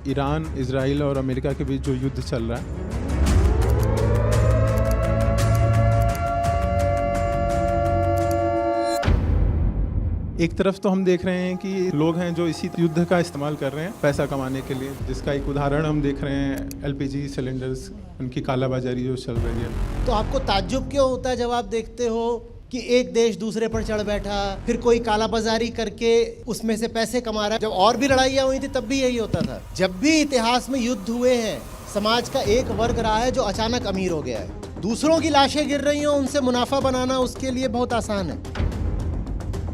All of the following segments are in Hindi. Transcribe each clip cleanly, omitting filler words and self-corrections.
ईरान, इजराइल और अमेरिका के बीच जो युद्ध चल रहा है, एक तरफ तो हम देख रहे हैं कि लोग हैं जो इसी युद्ध का इस्तेमाल कर रहे हैं पैसा कमाने के लिए, जिसका एक उदाहरण हम देख रहे हैं एलपीजी सिलेंडर्स, उनकी कालाबाजारी जो चल रही है। तो आपको ताज्जुब क्यों होता है जब आप देखते हो कि एक देश दूसरे पर चढ़ बैठा, फिर कोई कालाबाजारी करके उसमें से पैसे कमा रहा है? जब और भी लड़ाइयाँ हुई थी तब भी यही होता था। जब भी इतिहास में युद्ध हुए हैं, समाज का एक वर्ग रहा है जो अचानक अमीर हो गया है। दूसरों की लाशें गिर रही हो, उनसे मुनाफा बनाना उसके लिए बहुत आसान है।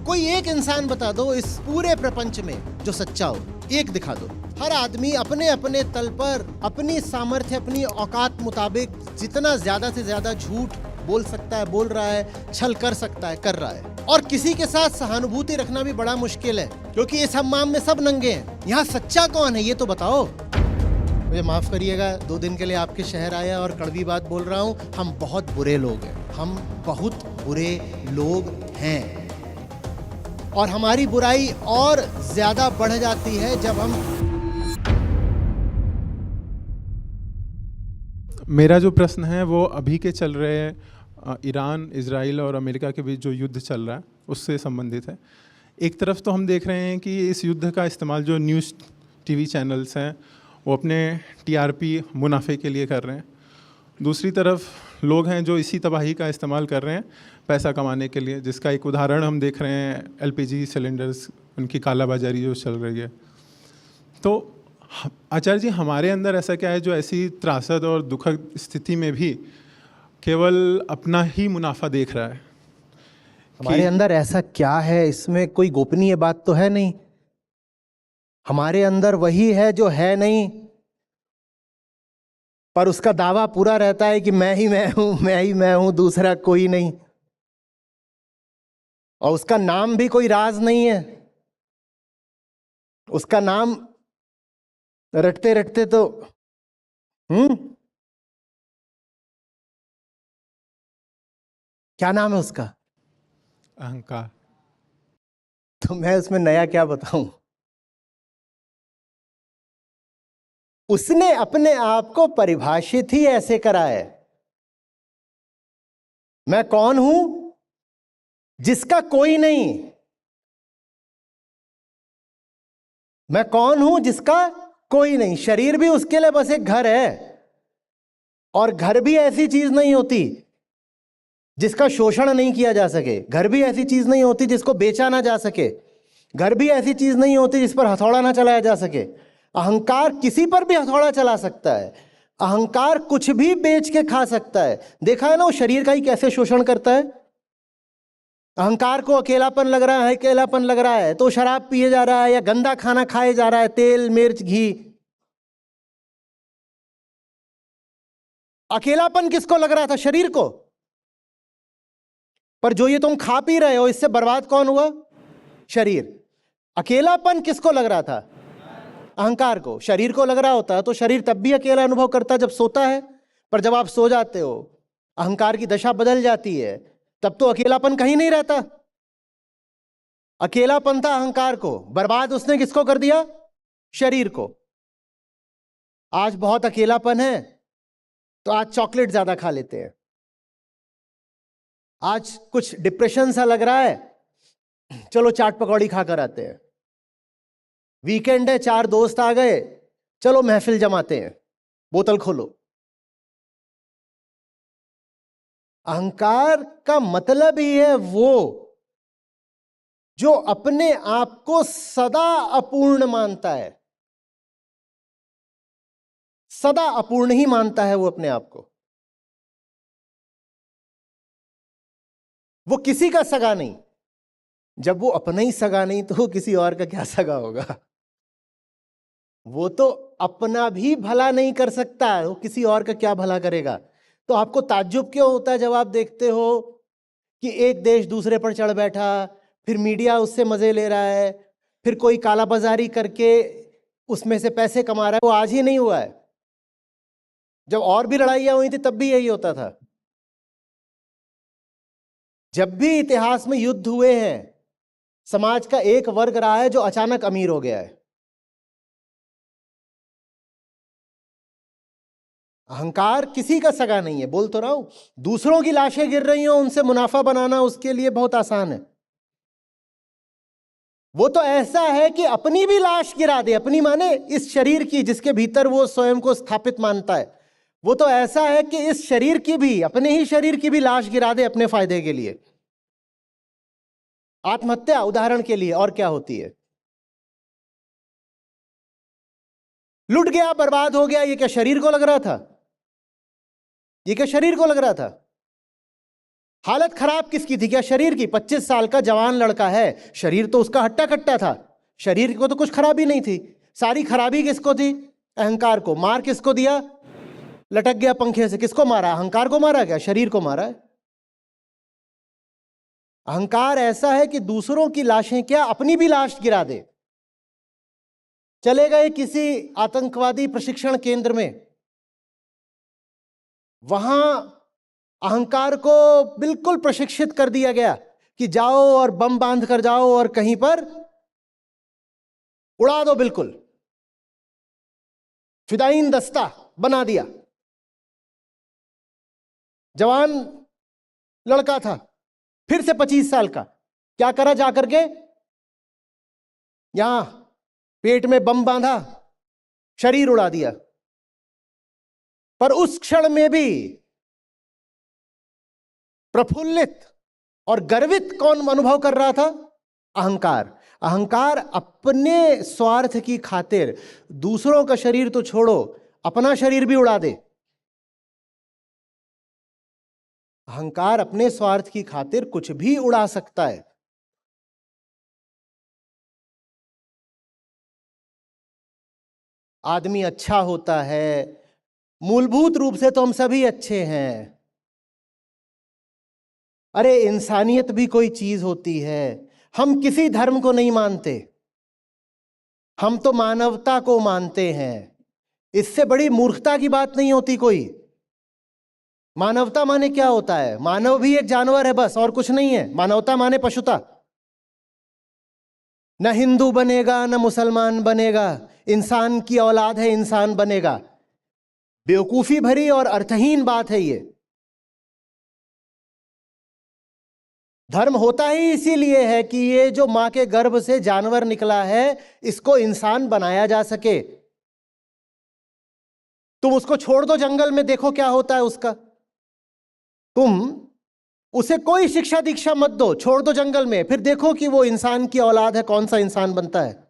कोई एक इंसान बता दो इस पूरे प्रपंच में जो सच्चा हो, एक दिखा दो। हर आदमी अपने अपने तल पर अपनी सामर्थ्य, अपनी औकात मुताबिक जितना ज्यादा से ज्यादा झूठ बोल सकता है बोल रहा है, छल कर सकता है कर रहा है। और किसी के साथ सहानुभूति रखना भी बड़ा मुश्किल है, क्योंकि इस हम्माम में सब नंगे हैं। यहाँ सच्चा कौन है ये तो बताओ। मुझे माफ करिएगा, 2 दिन के लिए आपके शहर आया और कड़वी बात बोल रहा हूँ। हम बहुत बुरे लोग हैं, हम बहुत बुरे लोग हैं, और हमारी बुराई और ज्यादा बढ़ जाती है जब हम। मेरा जो प्रश्न है वो अभी के चल रहे ईरान, इजराइल और अमेरिका के बीच जो युद्ध चल रहा है उससे संबंधित है। एक तरफ तो हम देख रहे हैं कि इस युद्ध का इस्तेमाल जो न्यूज़ टीवी चैनल्स हैं वो अपने टीआरपी मुनाफे के लिए कर रहे हैं। दूसरी तरफ लोग हैं जो इसी तबाही का इस्तेमाल कर रहे हैं पैसा कमाने के लिए, जिसका एक उदाहरण हम देख रहे हैं एलपीजी सिलेंडर्स, उनकी कालाबाजारी जो चल रही है। तो आचार्य जी, हमारे अंदर ऐसा क्या है जो ऐसी त्रासद और दुखद स्थिति में भी केवल अपना ही मुनाफा देख रहा है? हमारे अंदर ऐसा क्या है, इसमें कोई गोपनीय बात तो है नहीं। हमारे अंदर वही है जो है नहीं, पर उसका दावा पूरा रहता है कि मैं ही मैं हूं, मैं ही मैं हूं, दूसरा कोई नहीं। और उसका नाम भी कोई राज नहीं है। उसका नाम रटते रटते तो क्या नाम है उसका? अहंकार। तो मैं उसमें नया क्या बताऊं? उसने अपने आप को परिभाषित ही ऐसे करा है। मैं कौन हूं जिसका कोई नहीं। मैं कौन हूं जिसका कोई नहीं। शरीर भी उसके लिए बस एक घर है, और घर भी ऐसी चीज नहीं होती जिसका शोषण नहीं किया जा सके। घर भी ऐसी चीज नहीं होती जिसको बेचा ना जा सके। घर भी ऐसी चीज नहीं होती जिस पर हथौड़ा ना चलाया जा सके। अहंकार किसी पर भी हथौड़ा चला सकता है। अहंकार कुछ भी बेच के खा सकता है। देखा है ना वो शरीर का ही कैसे शोषण करता है। अहंकार को अकेलापन लग रहा है, अकेलापन लग रहा है तो शराब पिए जा रहा है या गंदा खाना खाए जा रहा है, तेल मिर्च घी। अकेलापन किसको लग रहा था? शरीर को। पर जो ये तुम खा पी रहे हो, इससे बर्बाद कौन हुआ? शरीर। अकेलापन किसको लग रहा था? अहंकार को। शरीर को लग रहा होता तो शरीर तब भी अकेला अनुभव करता जब सोता है, पर जब आप सो जाते हो, अहंकार की दशा बदल जाती है, तब तो अकेलापन कहीं नहीं रहता। अकेलापन था अहंकार को, बर्बाद उसने किसको कर दिया? शरीर को। आज बहुत अकेलापन है तो आज चॉकलेट ज्यादा खा लेते हैं। आज कुछ डिप्रेशन सा लग रहा है, चलो चाट पकौड़ी खाकर आते हैं। वीकेंड है, 4 दोस्त आ गए, चलो महफिल जमाते हैं, बोतल खोलो। अहंकार का मतलब ही है वो जो अपने आप को सदा अपूर्ण मानता है। सदा अपूर्ण ही मानता है वो अपने आप को। वो किसी का सगा नहीं। जब वो अपना ही सगा नहीं तो वो किसी और का क्या सगा होगा? वो तो अपना भी भला नहीं कर सकता, वो किसी और का क्या भला करेगा? तो आपको ताज्जुब क्यों होता है जब आप देखते हो कि एक देश दूसरे पर चढ़ बैठा, फिर मीडिया उससे मजे ले रहा है, फिर कोई कालाबाजारी करके उसमें से पैसे कमा रहा है? वो आज ही नहीं हुआ है, जब और भी लड़ाइयां हुई थी तब भी यही होता था। जब भी इतिहास में युद्ध हुए हैं, समाज का एक वर्ग रहा है जो अचानक अमीर हो गया है। अहंकार किसी का सगा नहीं है, बोल तो रहा हूं। दूसरों की लाशें गिर रही हो, उनसे मुनाफा बनाना उसके लिए बहुत आसान है। वो तो ऐसा है कि अपनी भी लाश गिरा दे, अपनी माने इस शरीर की जिसके भीतर वो स्वयं को स्थापित मानता है। वो तो ऐसा है कि इस शरीर की भी, अपने ही शरीर की भी लाश गिरा दे अपने फायदे के लिए। आत्महत्या उदाहरण के लिए और क्या होती है? लुट गया, बर्बाद हो गया। ये क्या शरीर को लग रहा था? ये क्या शरीर को लग रहा था? हालत खराब किसकी थी? क्या शरीर की? 25 साल का जवान लड़का है, शरीर तो उसका हट्टा कट्टा था, शरीर को तो कुछ खराबी नहीं थी। सारी खराबी किसको थी? अहंकार को। मार किसको दिया? लटक गया पंखे से। किसको मारा? अहंकार को मारा क्या? शरीर को मारा है। अहंकार ऐसा है कि दूसरों की लाशें क्या, अपनी भी लाश गिरा दे। चले गए किसी आतंकवादी प्रशिक्षण केंद्र में, वहां अहंकार को बिल्कुल प्रशिक्षित कर दिया गया कि जाओ और बम बांध कर जाओ और कहीं पर उड़ा दो। बिल्कुल फिदायीन दस्ता बना दिया। जवान लड़का था, फिर से 25 साल का। क्या करा? जाकर के यहां पेट में बम बांधा, शरीर उड़ा दिया। पर उस क्षण में भी प्रफुल्लित और गर्वित कौन अनुभव कर रहा था? अहंकार। अहंकार अपने स्वार्थ की खातिर दूसरों का शरीर तो छोड़ो, अपना शरीर भी उड़ा दे। अहंकार अपने स्वार्थ की खातिर कुछ भी उड़ा सकता है। आदमी अच्छा होता है, मूलभूत रूप से तो हम सभी अच्छे हैं। अरे इंसानियत भी कोई चीज होती है। हम किसी धर्म को नहीं मानते, हम तो मानवता को मानते हैं। इससे बड़ी मूर्खता की बात नहीं होती कोई। मानवता माने क्या होता है? मानव भी एक जानवर है, बस, और कुछ नहीं है। मानवता माने पशुता। न हिंदू बनेगा न मुसलमान बनेगा, इंसान की औलाद है, इंसान बनेगा। बेवकूफी भरी और अर्थहीन बात है ये। धर्म होता ही इसीलिए है कि ये जो मां के गर्भ से जानवर निकला है, इसको इंसान बनाया जा सके। तुम उसको छोड़ दो जंगल में, देखो क्या होता है उसका। तुम उसे कोई शिक्षा दीक्षा मत दो, छोड़ दो जंगल में, फिर देखो कि वो इंसान की औलाद है, कौन सा इंसान बनता है।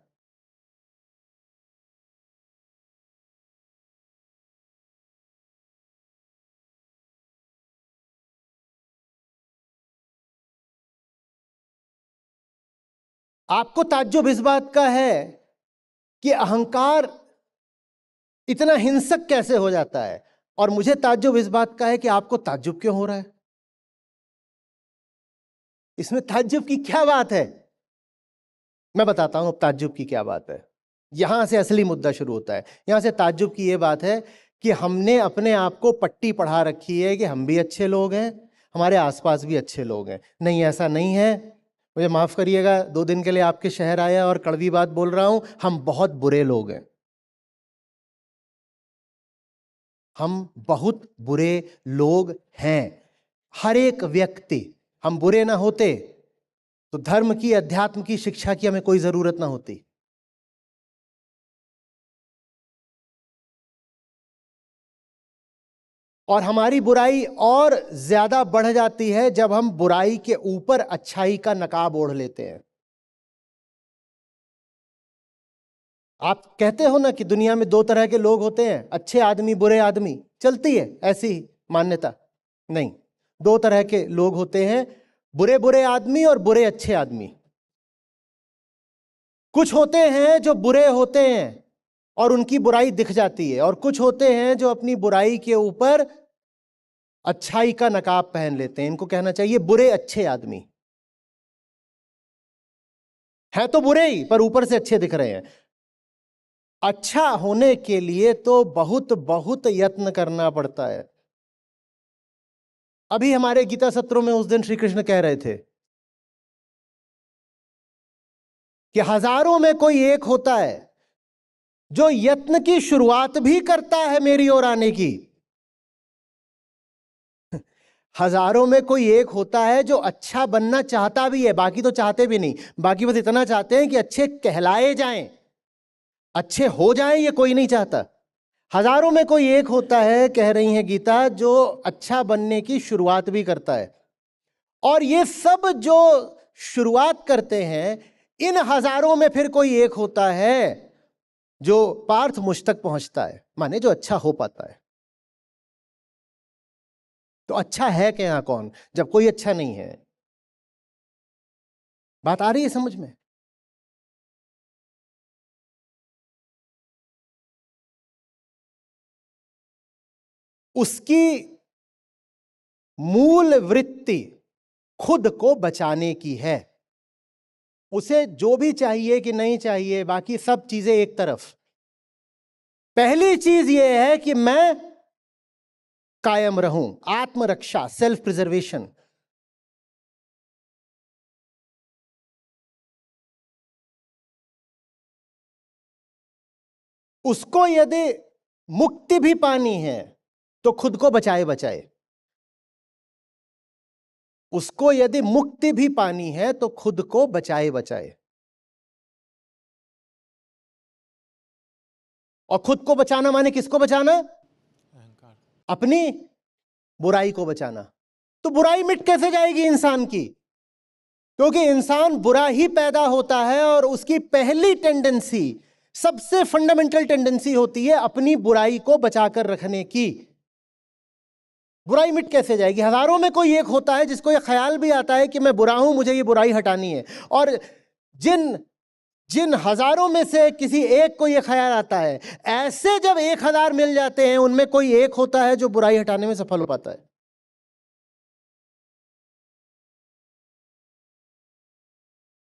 आपको ताज्जुब इस बात का है कि अहंकार इतना हिंसक कैसे हो जाता है, और मुझे ताज्जुब इस बात का है कि आपको ताज्जुब क्यों हो रहा है। इसमें ताज्जुब की क्या बात है? मैं बताता हूं अब ताज्जुब की क्या बात है। यहां से असली मुद्दा शुरू होता है। यहां से ताज्जुब की यह बात है कि हमने अपने आप को पट्टी पढ़ा रखी है कि हम भी अच्छे लोग हैं, हमारे आसपास भी अच्छे लोग हैं। नहीं, ऐसा नहीं है। मुझे माफ करिएगा, 2 दिन के लिए आपके शहर आया और कड़वी बात बोल रहा हूं, हम बहुत बुरे लोग हैं। हम बहुत बुरे लोग हैं, हर एक व्यक्ति। हम बुरे ना होते तो धर्म की, अध्यात्म की शिक्षा की हमें कोई जरूरत ना होती। और हमारी बुराई और ज्यादा बढ़ जाती है जब हम बुराई के ऊपर अच्छाई का नकाब ओढ़ लेते हैं। आप कहते हो ना कि दुनिया में 2 तरह के लोग होते हैं, अच्छे आदमी, बुरे आदमी। चलती है ऐसी मान्यता? नहीं, 2 तरह के लोग होते हैं, बुरे बुरे आदमी और बुरे अच्छे आदमी। कुछ होते हैं जो बुरे होते हैं और उनकी बुराई दिख जाती है, और कुछ होते हैं जो अपनी बुराई के ऊपर अच्छाई का नकाब पहन लेते हैं। इनको कहना चाहिए बुरे अच्छे आदमी। है तो बुरे ही, पर ऊपर से अच्छे दिख रहे हैं। अच्छा होने के लिए तो बहुत बहुत यत्न करना पड़ता है। अभी हमारे गीता सत्रों में उस दिन श्री कृष्ण कह रहे थे कि हजारों में कोई एक होता है जो यत्न की शुरुआत भी करता है मेरी ओर आने की, हजारों में कोई एक होता है जो अच्छा बनना चाहता भी है, बाकी तो चाहते भी नहीं, बाकी बस इतना चाहते हैं कि अच्छे कहलाए जाएं, अच्छे हो जाएं, ये कोई नहीं चाहता। हजारों में कोई एक होता है, कह रही है गीता, जो अच्छा बनने की शुरुआत भी करता है। और ये सब जो शुरुआत करते हैं, इन हजारों में फिर कोई एक होता है जो पार्थ मुझ तक पहुंचता है, माने जो अच्छा हो पाता है। तो अच्छा है क्या यहां कौन, जब कोई अच्छा नहीं है? बात आ रही है समझ में? उसकी मूल वृत्ति खुद को बचाने की है। उसे जो भी चाहिए कि नहीं चाहिए, बाकी सब चीजें एक तरफ, पहली चीज यह है कि मैं कायम रहूं, आत्मरक्षा, सेल्फ प्रिजर्वेशन। उसको यदि मुक्ति भी पानी है तो खुद को बचाए बचाए। उसको यदि मुक्ति भी पानी है तो खुद को बचाए बचाए। और खुद को बचाना माने किसको बचाना? अपनी बुराई को बचाना। तो बुराई मिट कैसे जाएगी इंसान की? क्योंकि इंसान बुरा ही पैदा होता है और उसकी पहली टेंडेंसी, सबसे फंडामेंटल टेंडेंसी होती है अपनी बुराई को बचाकर रखने की। बुराई मिट कैसे जाएगी? हजारों में कोई एक होता है जिसको ये ख्याल भी आता है कि मैं बुरा हूं, मुझे ये बुराई हटानी है। और जिन जिन हजारों में से किसी एक को ये ख्याल आता है, ऐसे जब 1000 मिल जाते हैं, उनमें कोई एक होता है जो बुराई हटाने में सफल हो पाता है।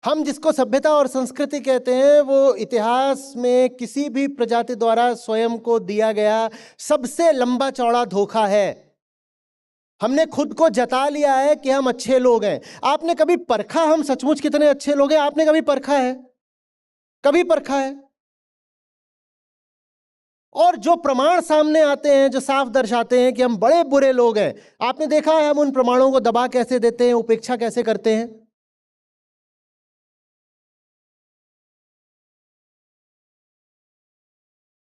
हम जिसको सभ्यता और संस्कृति कहते हैं, वो इतिहास में किसी भी प्रजाति द्वारा स्वयं को दिया गया सबसे लंबा चौड़ा धोखा है। हमने खुद को जता लिया है कि हम अच्छे लोग हैं। आपने कभी परखा हम सचमुच कितने अच्छे लोग हैं? आपने कभी परखा है? कभी परखा है? और जो प्रमाण सामने आते हैं जो साफ दर्शाते हैं कि हम बड़े बुरे लोग हैं, आपने देखा है हम उन प्रमाणों को दबा कैसे देते हैं, उपेक्षा कैसे करते हैं?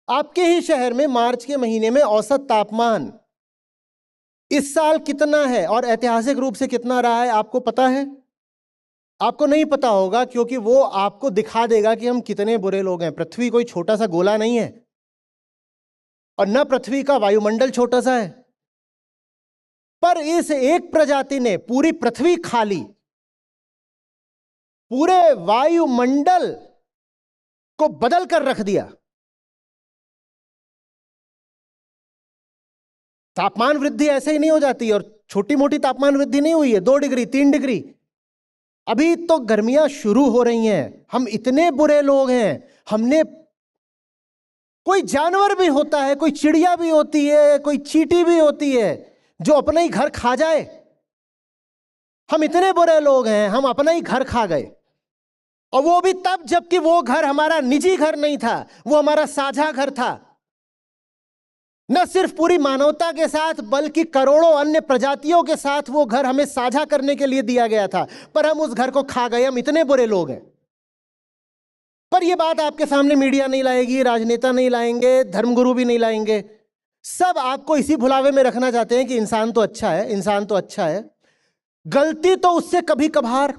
आपके ही शहर में मार्च के महीने में औसत तापमान इस साल कितना है और ऐतिहासिक रूप से कितना रहा है, आपको पता है? आपको नहीं पता होगा, क्योंकि वो आपको दिखा देगा कि हम कितने बुरे लोग हैं। पृथ्वी कोई छोटा सा गोला नहीं है, और न पृथ्वी का वायुमंडल छोटा सा है। पर इस एक प्रजाति ने पूरी पृथ्वी खाली, पूरे वायुमंडल को बदल कर रख दिया। तापमान वृद्धि ऐसे ही नहीं हो जाती, और छोटी मोटी तापमान वृद्धि नहीं हुई है, 2 डिग्री 3 डिग्री। अभी तो गर्मियां शुरू हो रही हैं। हम इतने बुरे लोग हैं, हमने, कोई जानवर भी होता है, कोई चिड़िया भी होती है, कोई चींटी भी होती है जो अपना ही घर खा जाए। हम इतने बुरे लोग हैं, हम अपना ही घर खा गए। और वो भी तब जबकि वो घर हमारा निजी घर नहीं था, वो हमारा साझा घर था। न सिर्फ पूरी मानवता के साथ, बल्कि करोड़ों अन्य प्रजातियों के साथ वो घर हमें साझा करने के लिए दिया गया था, पर हम उस घर को खा गए। हम इतने बुरे लोग हैं। पर यह बात आपके सामने मीडिया नहीं लाएगी, राजनेता नहीं लाएंगे, धर्मगुरु भी नहीं लाएंगे। सब आपको इसी भुलावे में रखना चाहते हैं कि इंसान तो अच्छा है, इंसान तो अच्छा है। गलती तो उससे कभी कभार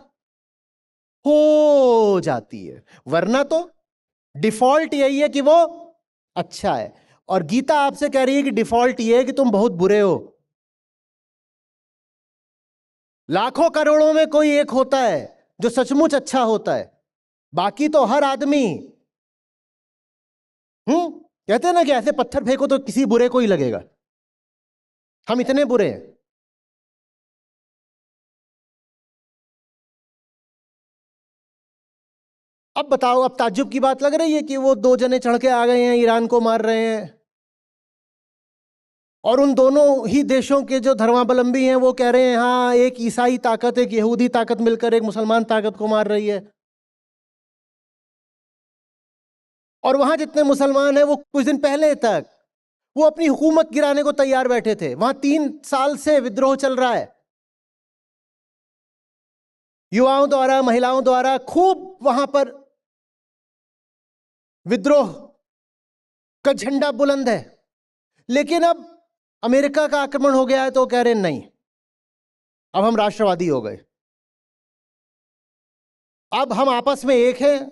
हो जाती है, वरना तो डिफॉल्ट यही है कि वो अच्छा है। और गीता आपसे कह रही है कि डिफॉल्ट ये है कि तुम बहुत बुरे हो। लाखों करोड़ों में कोई एक होता है जो सचमुच अच्छा होता है, बाकी तो हर आदमी कहते हैं ना कि ऐसे पत्थर फेंको तो किसी बुरे को ही लगेगा। हम इतने बुरे हैं। अब बताओ, अब ताज्जुब की बात लग रही है कि वो 2 जने चढ़ के आ गए हैं, ईरान को मार रहे हैं, और उन दोनों ही देशों के जो धर्मावलंबी हैं वो कह रहे हैं हाँ, एक ईसाई ताकत, एक यहूदी ताकत मिलकर एक मुसलमान ताकत को मार रही है। और वहां जितने मुसलमान हैं वो कुछ दिन पहले तक वो अपनी हुकूमत गिराने को तैयार बैठे थे। वहां 3 साल से विद्रोह चल रहा है, युवाओं द्वारा, महिलाओं द्वारा खूब वहां पर विद्रोह का झंडा बुलंद है। लेकिन अब अमेरिका का आक्रमण हो गया है तो कह रहे हैं नहीं, अब हम राष्ट्रवादी हो गए, अब हम आपस में एक हैं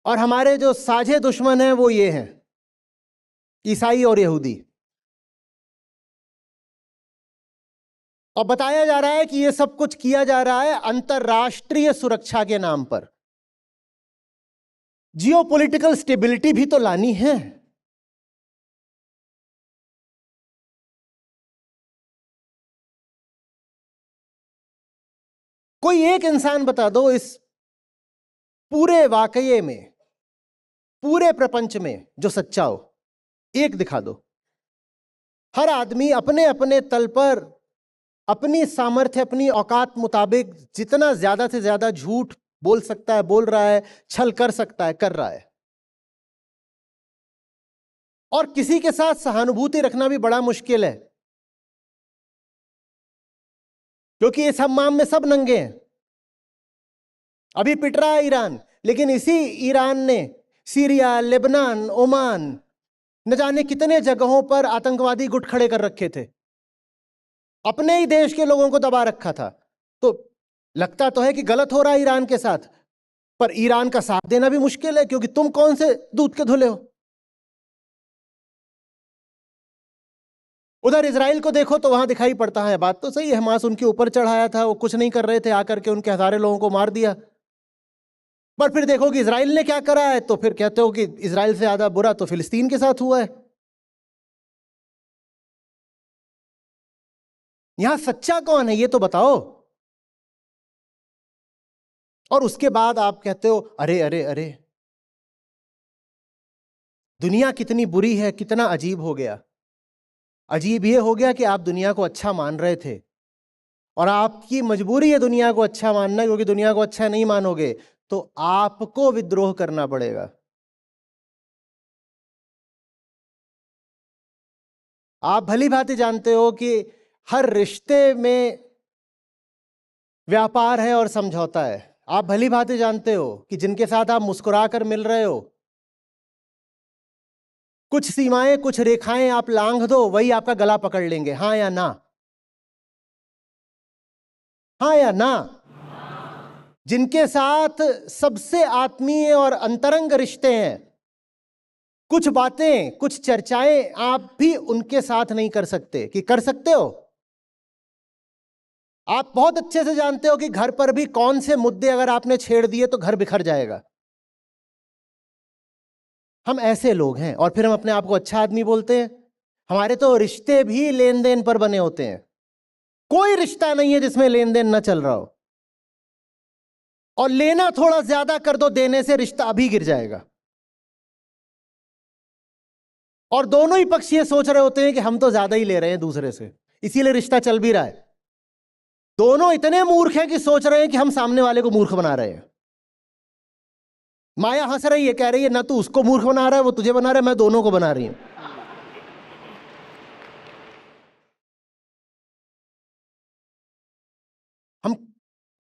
और हमारे जो साझे दुश्मन हैं वो ये हैं, ईसाई और यहूदी। और बताया जा रहा है कि ये सब कुछ किया जा रहा है अंतरराष्ट्रीय सुरक्षा के नाम पर। जियोपॉलिटिकल स्टेबिलिटी भी तो लानी है। कोई एक इंसान बता दो इस पूरे वाकये में, पूरे प्रपंच में जो सच्चा हो, एक दिखा दो। हर आदमी अपने अपने तल पर अपनी सामर्थ्य, अपनी औकात मुताबिक जितना ज्यादा से ज्यादा झूठ बोल सकता है बोल रहा है, छल कर सकता है कर रहा है। और किसी के साथ सहानुभूति रखना भी बड़ा मुश्किल है, क्योंकि इस हम्माम में सब नंगे हैं। अभी पिट रहा है ईरान, लेकिन इसी ईरान ने सीरिया, लेबनान, ओमान, न जाने कितने जगहों पर आतंकवादी गुट खड़े कर रखे थे, अपने ही देश के लोगों को दबा रखा था। तो लगता तो है कि गलत हो रहा है ईरान के साथ, पर ईरान का साथ देना भी मुश्किल है, क्योंकि तुम कौन से दूध के धुले हो। उधर इजराइल को देखो तो वहां दिखाई पड़ता है, बात तो सही है, हमास उनके ऊपर चढ़ाया था, वो कुछ नहीं कर रहे थे, आकर के उनके हजारों लोगों को मार दिया। पर फिर देखो कि इजराइल ने क्या करा है, तो फिर कहते हो कि इजराइल से ज्यादा बुरा तो फिलिस्तीन के साथ हुआ है। यहां सच्चा कौन है ये तो बताओ। और उसके बाद आप कहते हो अरे अरे अरे, दुनिया कितनी बुरी है, कितना अजीब हो गया। अजीब ये हो गया कि आप दुनिया को अच्छा मान रहे थे, और आपकी मजबूरी है दुनिया को अच्छा मानना, क्योंकि दुनिया को अच्छा नहीं मानोगे तो आपको विद्रोह करना पड़ेगा। आप भली भांति जानते हो कि हर रिश्ते में व्यापार है और समझौता है। आप भली भांति जानते हो कि जिनके साथ आप मुस्कुरा कर मिल रहे हो, कुछ सीमाएं, कुछ रेखाएं आप लांघ दो, वही आपका गला पकड़ लेंगे। हाँ या ना? हाँ या ना? जिनके साथ सबसे आत्मीय और अंतरंग रिश्ते हैं, कुछ बातें, कुछ चर्चाएं आप भी उनके साथ नहीं कर सकते, कि कर सकते हो? आप बहुत अच्छे से जानते हो कि घर पर भी कौन से मुद्दे अगर आपने छेड़ दिए तो घर बिखर जाएगा। हम ऐसे लोग हैं, और फिर हम अपने आप को अच्छा आदमी बोलते हैं। हमारे तो रिश्ते भी लेन देन पर बने होते हैं। कोई रिश्ता नहीं है जिसमें लेन देन ना चल रहा हो, और लेना थोड़ा ज्यादा कर दो, देने से रिश्ता अभी गिर जाएगा। और दोनों ही पक्ष ये सोच रहे होते हैं कि हम तो ज्यादा ही ले रहे हैं दूसरे से, इसीलिए रिश्ता चल भी रहा है। दोनों इतने मूर्ख हैं कि सोच रहे हैं कि हम सामने वाले को मूर्ख बना रहे हैं। माया हंस रही है, कह रही है ना तू उसको मूर्ख बना रहा है, वो तुझे बना रहा है, मैं दोनों को बना रही हूं। हम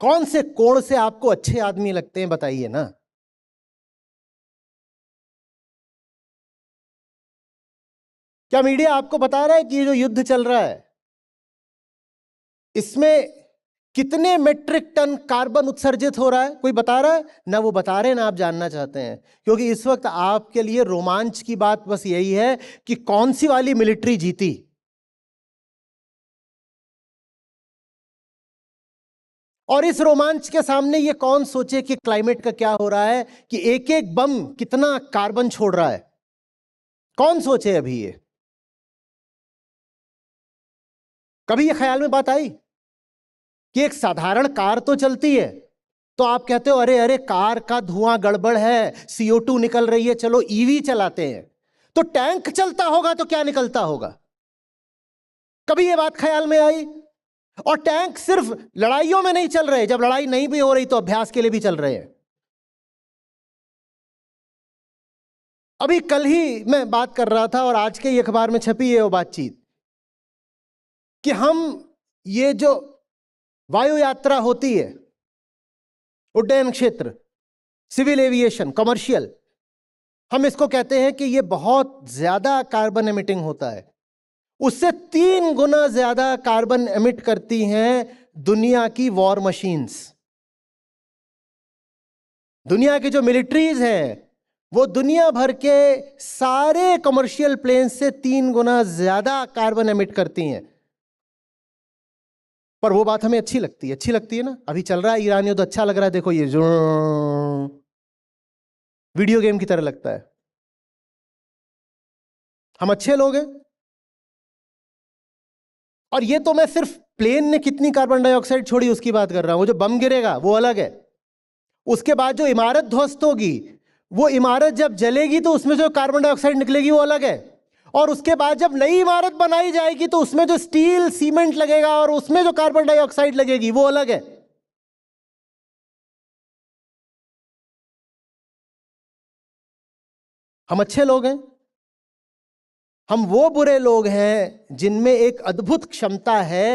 कौन से कोण से आपको अच्छे आदमी लगते हैं बताइए ना। क्या मीडिया आपको बता रहा है कि ये जो युद्ध चल रहा है इसमें कितने मेट्रिक टन कार्बन उत्सर्जित हो रहा है? कोई बता रहा है? ना वो बता रहे हैं, ना आप जानना चाहते हैं, क्योंकि इस वक्त आपके लिए रोमांच की बात बस यही है कि कौन सी वाली मिलिट्री जीती। और इस रोमांच के सामने ये कौन सोचे कि क्लाइमेट का क्या हो रहा है, कि एक एक बम कितना कार्बन छोड़ रहा है। कौन सोचे अभी ये? कभी ये ख्याल में बात आई कि एक साधारण कार तो चलती है, तो आप कहते हो अरे अरे कार का धुआं गड़बड़ है, CO2 निकल रही है, चलो ईवी चलाते हैं। तो टैंक चलता होगा तो क्या निकलता होगा? कभी ये बात ख्याल में आई? और टैंक सिर्फ लड़ाइयों में नहीं चल रहे, जब लड़ाई नहीं भी हो रही तो अभ्यास के लिए भी चल रहे हैं। अभी कल ही मैं बात कर रहा था और आज के ही अखबार में छपी है वो बातचीत कि हम ये जो वायु यात्रा होती है, उड्डयन क्षेत्र, सिविल एविएशन, कमर्शियल, हम इसको कहते हैं कि ये बहुत ज्यादा कार्बन एमिटिंग होता है। उससे 3 गुना ज्यादा कार्बन एमिट करती हैं दुनिया की वॉर मशीन्स। दुनिया की जो मिलिट्रीज हैं वो दुनिया भर के सारे कमर्शियल प्लेन से 3 गुना ज्यादा कार्बन एमिट करती हैं। पर वो बात हमें अच्छी लगती है ना। अभी चल रहा है ईरानियों, तो अच्छा लग रहा है, देखो ये जो वीडियो गेम की तरह लगता है। हम अच्छे लोग हैं। और ये तो मैं सिर्फ प्लेन ने कितनी कार्बन डाइऑक्साइड छोड़ी उसकी बात कर रहा हूं। वो जो बम गिरेगा वो अलग है। उसके बाद जो इमारत ध्वस्त होगी, वो इमारत जब जलेगी तो उसमें जो कार्बन डाइऑक्साइड निकलेगी वो अलग है। और उसके बाद जब नई इमारत बनाई जाएगी तो उसमें जो स्टील सीमेंट लगेगा और उसमें जो कार्बन डाइऑक्साइड लगेगी वो अलग है। हम अच्छे लोग हैं। हम वो बुरे लोग हैं जिनमें एक अद्भुत क्षमता है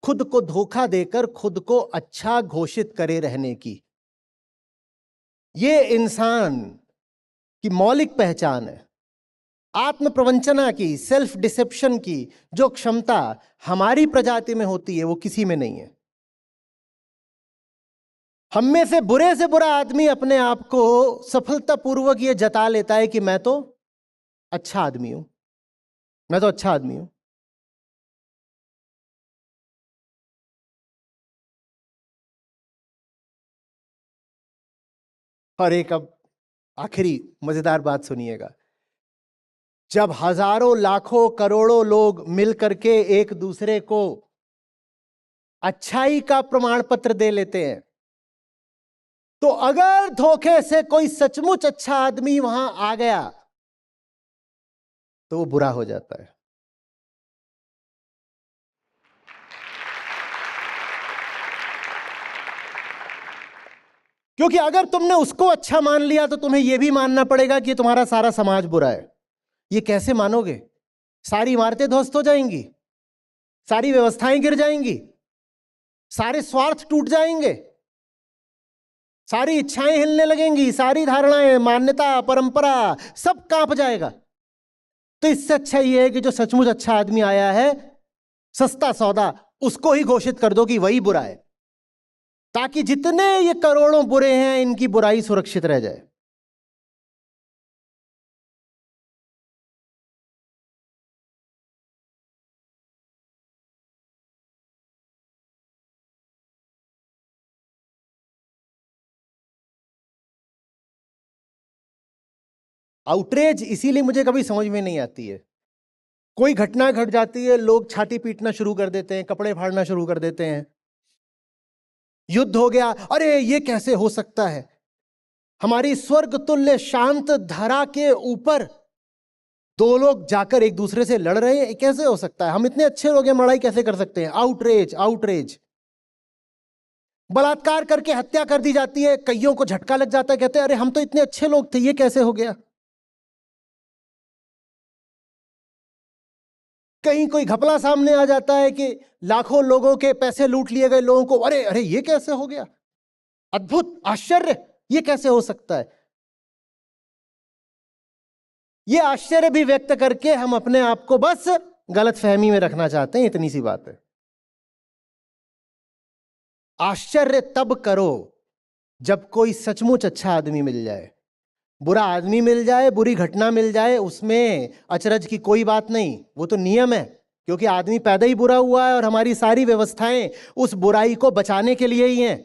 खुद को धोखा देकर खुद को अच्छा घोषित करे रहने की। ये इंसान की मौलिक पहचान है। आत्म प्रवंचना की, सेल्फ डिसेप्शन की जो क्षमता हमारी प्रजाति में होती है वो किसी में नहीं है। हम में से बुरा आदमी अपने आप को सफलतापूर्वक ये जता लेता है कि मैं तो अच्छा आदमी हूं, मैं तो अच्छा आदमी हूं। और एक अब आखिरी मजेदार बात सुनिएगा। जब हजारों लाखों करोड़ों लोग मिल करके एक दूसरे को अच्छाई का प्रमाण पत्र दे लेते हैं, तो अगर धोखे से कोई सचमुच अच्छा आदमी वहां आ गया तो वो बुरा हो जाता है। क्योंकि अगर तुमने उसको अच्छा मान लिया तो तुम्हें यह भी मानना पड़ेगा कि तुम्हारा सारा समाज बुरा है। ये कैसे मानोगे? सारी इमारतें ध्वस्त हो जाएंगी, सारी व्यवस्थाएं गिर जाएंगी, सारे स्वार्थ टूट जाएंगे, सारी इच्छाएं हिलने लगेंगी, सारी धारणाएं, मान्यता, परंपरा सब कांप जाएगा। तो इससे अच्छा ये है कि जो सचमुच अच्छा आदमी आया है, सस्ता सौदा, उसको ही घोषित कर दो कि वही बुरा है, ताकि जितने ये करोड़ों बुरे हैं इनकी बुराई सुरक्षित रह जाए। आउटरेज इसीलिए मुझे कभी समझ में नहीं आती है। कोई घटना घट जाती है, लोग छाती पीटना शुरू कर देते हैं, कपड़े फाड़ना शुरू कर देते हैं। युद्ध हो गया, अरे ये कैसे हो सकता है? हमारी स्वर्ग तुल्य शांत धरा के ऊपर 2 लोग जाकर एक दूसरे से लड़ रहे हैं, कैसे हो सकता है? हम इतने अच्छे लोग हैं, लड़ाई कैसे कर सकते हैं? Outrage, outrage. बलात्कार करके हत्या कर दी जाती है, कईयों को झटका लग जाता है, कहते हैं अरे हम तो इतने अच्छे लोग थे, ये कैसे हो गया? कहीं कोई घपला सामने आ जाता है कि लाखों लोगों के पैसे लूट लिए गए, लोगों को अरे अरे ये कैसे हो गया? अद्भुत, आश्चर्य, ये कैसे हो सकता है? ये आश्चर्य भी व्यक्त करके हम अपने आप को बस गलतफहमी में रखना चाहते हैं, इतनी सी बात है। आश्चर्य तब करो जब कोई सचमुच अच्छा आदमी मिल जाए। बुरा आदमी मिल जाए, बुरी घटना मिल जाए, उसमें अचरज की कोई बात नहीं, वो तो नियम है, क्योंकि आदमी पैदा ही बुरा हुआ है और हमारी सारी व्यवस्थाएं उस बुराई को बचाने के लिए ही हैं।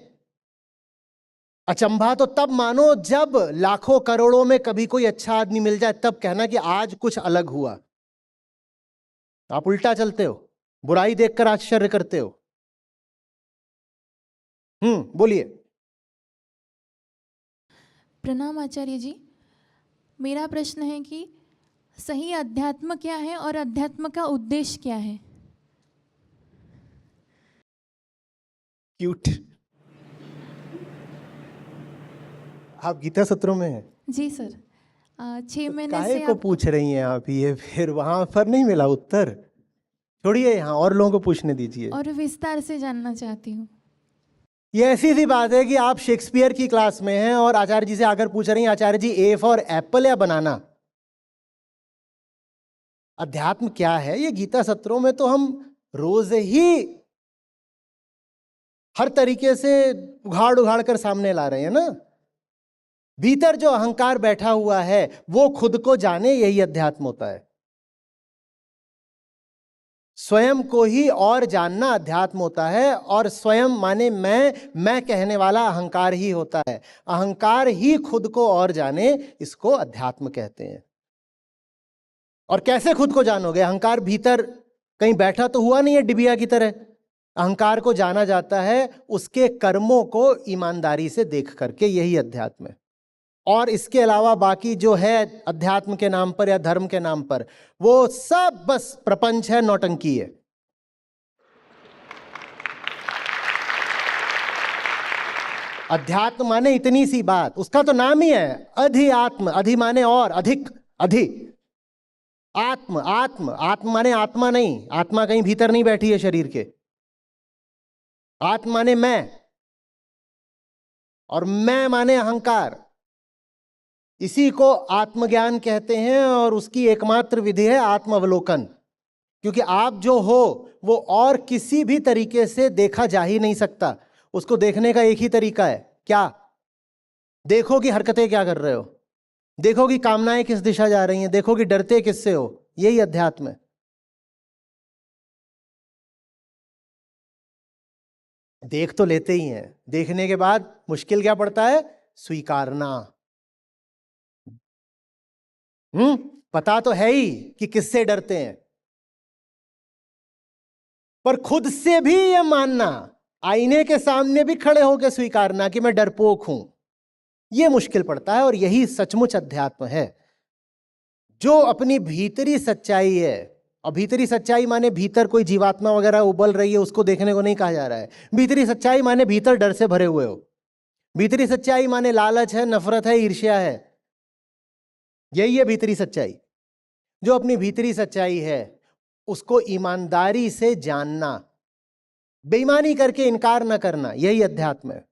अचंभा तो तब मानो जब लाखों करोड़ों में कभी कोई अच्छा आदमी मिल जाए, तब कहना कि आज कुछ अलग हुआ। आप उल्टा चलते हो, बुराई देखकर आश्चर्य करते हो। बोलिए। प्रणाम आचार्य जी। मेरा प्रश्न है कि सही अध्यात्म क्या है और अध्यात्म का उद्देश्य क्या है? क्यूट। आप गीता सत्रों में हैं? जी सर। 6 महीने काहे से को पूछ रही हैं आप ये? फिर वहां पर नहीं मिला उत्तर, छोड़िए, यहाँ और लोगों को पूछने दीजिए। और विस्तार से जानना चाहती हूँ। ये ऐसी सी बात है कि आप शेक्सपियर की क्लास में हैं और आचार्य जी से आकर पूछ रही हैं, आचार्य जी ए फॉर एप्पल या बनाना? अध्यात्म क्या है? ये गीता सत्रों में तो हम रोज ही हर तरीके से उघाड़ उघाड़ कर सामने ला रहे हैं ना। भीतर जो अहंकार बैठा हुआ है वो खुद को जाने, यही अध्यात्म होता है। स्वयं को ही और जानना अध्यात्म होता है, और स्वयं माने मैं कहने वाला अहंकार ही होता है। अहंकार ही खुद को और जाने, इसको अध्यात्म कहते हैं। और कैसे खुद को जानोगे? अहंकार भीतर कहीं बैठा तो हुआ नहीं है डिबिया की तरह। अहंकार को जाना जाता है उसके कर्मों को ईमानदारी से देख करके, यही अध्यात्म है। और इसके अलावा बाकी जो है अध्यात्म के नाम पर या धर्म के नाम पर, वो सब बस प्रपंच है, नौटंकी है। अध्यात्म माने इतनी सी बात, उसका तो नाम ही है अधिआत्म। अधि माने और, अधिक, अधि। आत्म, आत्म, आत्म माने आत्मा नहीं, आत्मा कहीं भीतर नहीं बैठी है शरीर के। आत्म माने मैं, और मैं माने अहंकार। इसी को आत्मज्ञान कहते हैं, और उसकी एकमात्र विधि है आत्मावलोकन। क्योंकि आप जो हो वो और किसी भी तरीके से देखा जा ही नहीं सकता। उसको देखने का एक ही तरीका है, क्या? देखो कि हरकतें क्या कर रहे हो, देखो कि कामनाएं किस दिशा जा रही हैं, देखो कि डरते किससे हो। यही अध्यात्म है। देख तो लेते ही हैं, देखने के बाद मुश्किल क्या पड़ता है? स्वीकारना। पता तो है ही कि किससे डरते हैं, पर खुद से भी ये मानना, आईने के सामने भी खड़े होकर स्वीकारना कि मैं डरपोक हूं, ये मुश्किल पड़ता है। और यही सचमुच अध्यात्म है, जो अपनी भीतरी सच्चाई है। और भीतरी सच्चाई माने भीतर कोई जीवात्मा वगैरह उबल रही है, उसको देखने को नहीं कहा जा रहा है। भीतरी सच्चाई माने भीतर डर से भरे हुए हो। भीतरी सच्चाई माने लालच है, नफरत है, ईर्ष्या है। यही है भीतरी सच्चाई। जो अपनी भीतरी सच्चाई है उसको ईमानदारी से जानना, बेईमानी करके इनकार न करना, यही अध्यात्म है।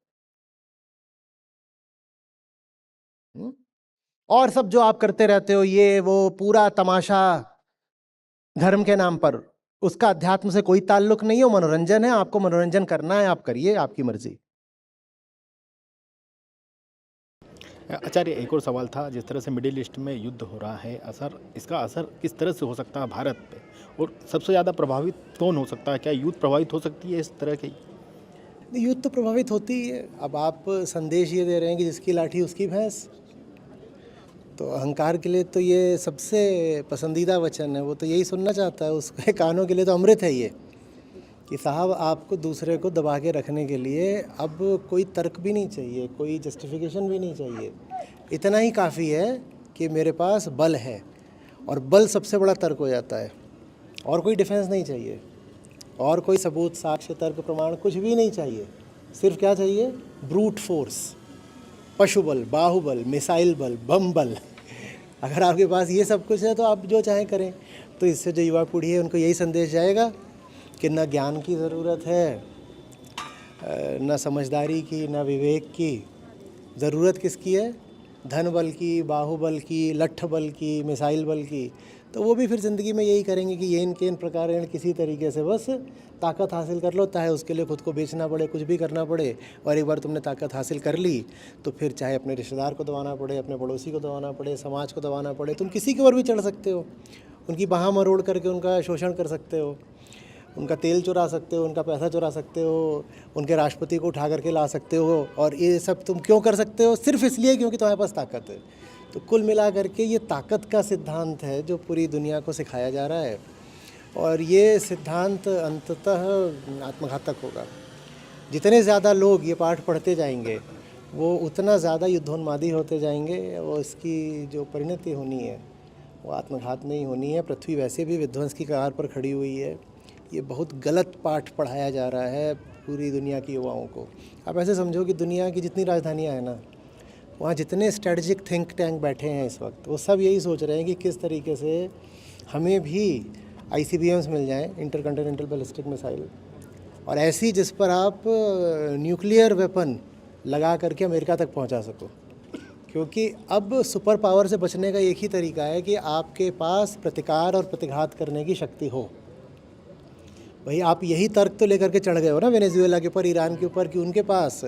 और सब जो आप करते रहते हो, ये वो पूरा तमाशा धर्म के नाम पर, उसका अध्यात्म से कोई ताल्लुक नहीं हो। मनोरंजन है, आपको मनोरंजन करना है, आप करिए, आपकी मर्जी। आचार्य, एक और सवाल था। जिस तरह से मिडिल ईस्ट में युद्ध हो रहा है, इसका असर किस तरह से हो सकता है भारत पे, और सबसे ज़्यादा प्रभावित कौन हो सकता है? क्या यूथ प्रभावित हो सकती है इस तरह की? यूथ तो प्रभावित होती ही है। अब आप संदेश ये दे रहे हैं कि जिसकी लाठी उसकी भैंस, तो अहंकार के लिए तो ये सबसे पसंदीदा वचन है। वो तो यही सुनना चाहता है, उसके कानों के लिए तो अमृत है ये, कि साहब आपको दूसरे को दबा के रखने के लिए अब कोई तर्क भी नहीं चाहिए, कोई जस्टिफिकेशन भी नहीं चाहिए। इतना ही काफ़ी है कि मेरे पास बल है, और बल सबसे बड़ा तर्क हो जाता है। और कोई डिफेंस नहीं चाहिए, और कोई सबूत, साक्ष्य, तर्क, प्रमाण कुछ भी नहीं चाहिए। सिर्फ क्या चाहिए? ब्रूट फोर्स, पशु बल, बाहुबल, मिसाइल बल, बम बल। अगर आपके पास ये सब कुछ है तो आप जो चाहें करें। तो इससे जो युवा पीढ़ी है उनको यही संदेश जाएगा कि न ज्ञान की ज़रूरत है, न समझदारी की, न विवेक की। ज़रूरत किसकी है? धन बल की, बाहुबल की, लठ बल की, मिसाइल बल की। तो वो भी फिर ज़िंदगी में यही करेंगे कि ये इनके इन प्रकार किसी तरीके से बस ताकत हासिल कर लो, चाहे उसके लिए खुद को बेचना पड़े, कुछ भी करना पड़े। और एक बार तुमने ताकत हासिल कर ली तो फिर चाहे अपने रिश्तेदार को दबाना पड़े, अपने पड़ोसी को दबाना पड़े, समाज को दबाना पड़े, तुम किसी के ऊपर भी चढ़ सकते हो। उनकी बाह मरोड़ करके उनका शोषण कर सकते हो, उनका तेल चुरा सकते हो, उनका पैसा चुरा सकते हो, उनके राष्ट्रपति को उठा करके ला सकते हो। और ये सब तुम क्यों कर सकते हो? सिर्फ इसलिए क्योंकि तुम्हारे पास ताकत है। तो कुल मिला करके ये ताकत का सिद्धांत है जो पूरी दुनिया को सिखाया जा रहा है, और ये सिद्धांत अंततः आत्मघातक होगा। जितने ज़्यादा लोग ये पाठ पढ़ते जाएंगे वो उतना ज़्यादा युद्धोन्मादी होते जाएंगे, और इसकी जो परिणति होनी है वो आत्मघात में ही होनी है। पृथ्वी वैसे भी विध्वंस की कगार पर खड़ी हुई है। ये बहुत गलत पाठ पढ़ाया जा रहा है पूरी दुनिया की युवाओं को। आप ऐसे समझो कि दुनिया की जितनी राजधानियां हैं ना, वहाँ जितने स्ट्रेटजिक थिंक टैंक बैठे हैं इस वक्त, वो सब यही सोच रहे हैं कि किस तरीके से हमें भी ICBMs मिल जाएं, इंटरकंटिनेंटल बैलिस्टिक मिसाइल, और ऐसी जिस पर आप न्यूक्लियर वेपन लगा करके अमेरिका तक पहुंचा सको। क्योंकि अब सुपर पावर से बचने का एक ही तरीका है कि आपके पास प्रतिकार और प्रतिघात करने की शक्ति हो। भाई आप यही तर्क तो लेकर के चढ़ गए हो ना वेनेजुएला के ऊपर, ईरान के ऊपर, कि उनके पास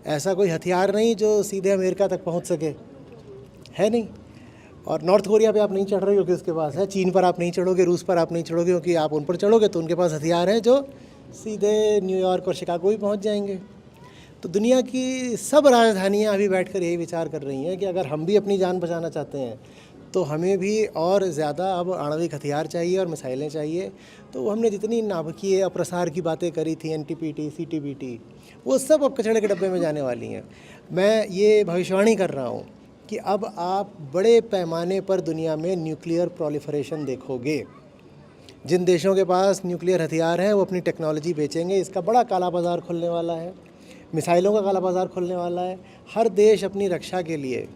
ऐसा कोई हथियार नहीं जो सीधे अमेरिका तक पहुंच सके, है नहीं। और नॉर्थ कोरिया पे आप नहीं चढ़ रहे हो कि उसके पास है, चीन पर आप नहीं चढ़ोगे, रूस पर आप नहीं चढ़ोगे, क्योंकि आप उन पर चढ़ोगे तो उनके पास हथियार हैं जो सीधे न्यूयॉर्क और शिकागो भी पहुंच जाएंगे। तो दुनिया की सब राजधानियां अभी बैठकर यही विचार कर रही हैं कि अगर हम भी अपनी जान बचाना चाहते हैं तो हमें भी और ज़्यादा अब आणविक हथियार चाहिए और मिसाइलें चाहिए। तो हमने जितनी नाभिकीय अप्रसार की बातें करी थी, NTPT, CTBT, वो सब अब कचड़े के डब्बे में जाने वाली हैं। मैं ये भविष्यवाणी कर रहा हूँ कि अब आप बड़े पैमाने पर दुनिया में न्यूक्लियर प्रोलिफरेशन देखोगे। जिन देशों के पास न्यूक्लियर हथियार हैं वो अपनी टेक्नोलॉजी बेचेंगे, इसका बड़ा काला बाज़ार खुलने वाला है, मिसाइलों का काला बाज़ार खुलने वाला है। हर देश अपनी रक्षा के लिए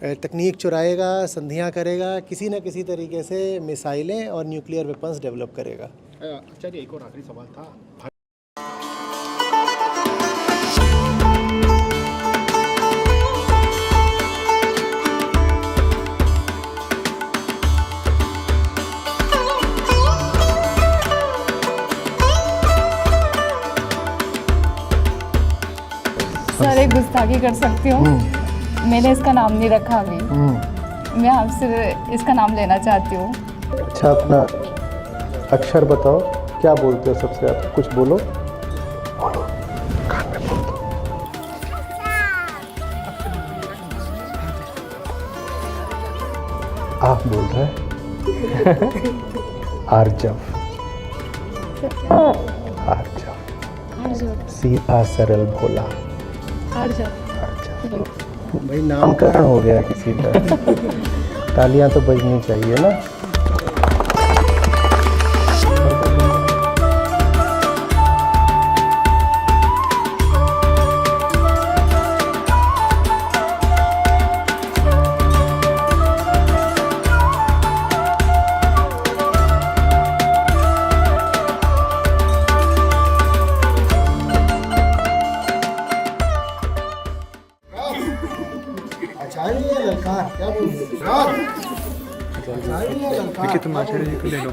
तकनीक चुराएगा, संधियाँ करेगा, किसी न किसी तरीके से मिसाइलें और न्यूक्लियर वेपन्स डेवलप करेगा। आचार्य एक और आखिरी सवाल था। सर एक गुस्ताखी कर सकती हूँ, मैंने इसका नाम नहीं रखा अभी, मैं आपसे इसका नाम लेना चाहती हूँ। अच्छा, अपना अक्षर बताओ, क्या बोलते हो सबसे, आप कुछ बोलो। आप बोल रहे हैं आर्जव, सीधा सरल भोला, भाई नामकरण हो गया किसी का। तालियां तो बजनी चाहिए ना। क्या बोल रहे हो? तुम आचार्य जी को ले लो।